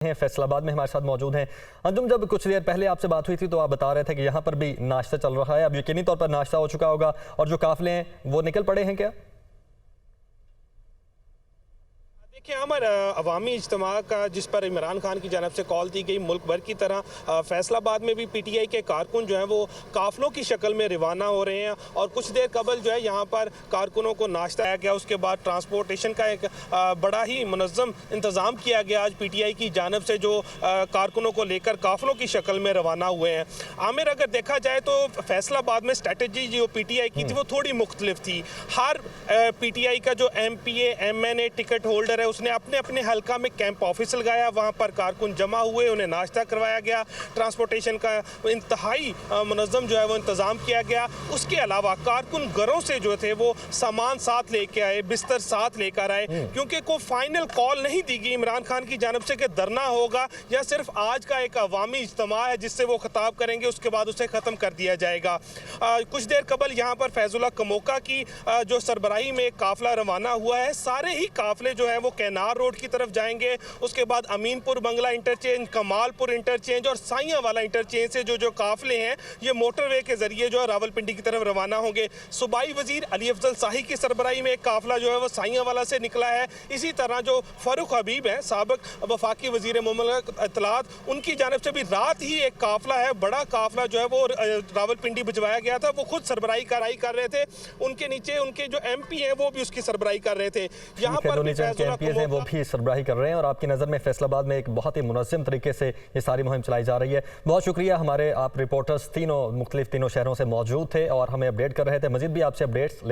हैं फैसलाबाद में हमारे साथ मौजूद हैं। अंजुम, जब कुछ देर पहले आपसे बात हुई थी तो आप बता रहे थे कि यहाँ पर भी नाश्ता चल रहा है। अब यकीनी तौर पर नाश्ता हो चुका होगा और जो काफिले हैं वो निकल पड़े हैं क्या? देखिए, हमारे अवामी इज्तिमा का जिस पर इमरान खान की जानब से कॉल दी गई, मुल्क भर की तरह फैसलाबाद में भी पीटीआई के कारकुन जो हैं वो काफिलों की शक्ल में रवाना हो रहे हैं और कुछ देर कबल जो है यहाँ पर कारकुनों को नाश्ता आया गया। उसके बाद ट्रांसपोर्टेशन का एक बड़ा ही मुनज़्ज़म इंतज़ाम किया गया। आज पीटीआई की जानब से जो कारकुनों को लेकर काफिलों की शक्ल में रवाना हुए हैं। आमिर, अगर देखा जाए तो फैसलाबाद में स्ट्रेटजी जो पीटीआई की थी वो थोड़ी मुख्तलिफ थी। हर पीटीआई का जो एमपीए एमएनए टिकट होल्डर है उसने अपने अपने हल्का में कैंप ऑफिस लगाया, वहां पर कारकुन जमा हुए, उन्हें नाश्ता करवाया गया, ट्रांसपोर्टेशन का इंतहाई मुनज़्ज़म जो है वो इंतज़ाम किया गया। उसके अलावा कारकुन घरों से जो थे वो सामान साथ लेके आए, बिस्तर साथ लेकर आए, क्योंकि कोई फाइनल कॉल नहीं दी गई इमरान खान की जानब से कि धरना होगा या सिर्फ आज का एक अवामी इज्तिमा है जिससे वो खिताब करेंगे, उसके बाद उसे ख़त्म कर दिया जाएगा। कुछ देर कबल यहाँ पर फैजुल्लाह कमोका की जो सरबराही में एक काफिला रवाना हुआ है। सारे ही काफिले जो है वो कैनार रोड की तरफ जाएंगे, उसके बाद अमीनपुर बंगला इंटरचेंज, कमालपुर इंटरचेंज और साइयां वाला इंटरचेंज से जो काफिले हैं ये मोटरवे के जरिए जो है रावलपिंडी की तरफ रवाना होंगे। सूबाई वजीर अली अफजल शाही की सरबराही में एक काफिला जो है वो साइयां वाला से निकला है। इसी तरह जो फारूक हबीब है, साबिक वफाकी वजीर मुमलिकत इत्तलात, उनकी जानब से भी रात ही एक काफिला है, बड़ा काफिला जो है वो रावलपिंडी भिजवाया गया था। वो खुद सरबराही कराई कर रहे थे, उनके नीचे उनके जो एमपी हैं वो भी उसकी सरबराही कर रहे थे। यहाँ पर वो भी सरबराही कर रहे हैं और आपकी नज़र में फैसलाबाद में एक बहुत ही मुनज़्ज़म तरीके से ये सारी मुहिम चलाई जा रही है। बहुत शुक्रिया, हमारे आप रिपोर्टर्स तीनों शहरों से मौजूद थे और हमें अपडेट कर रहे थे। मज़ीद भी आपसे अपडेट्स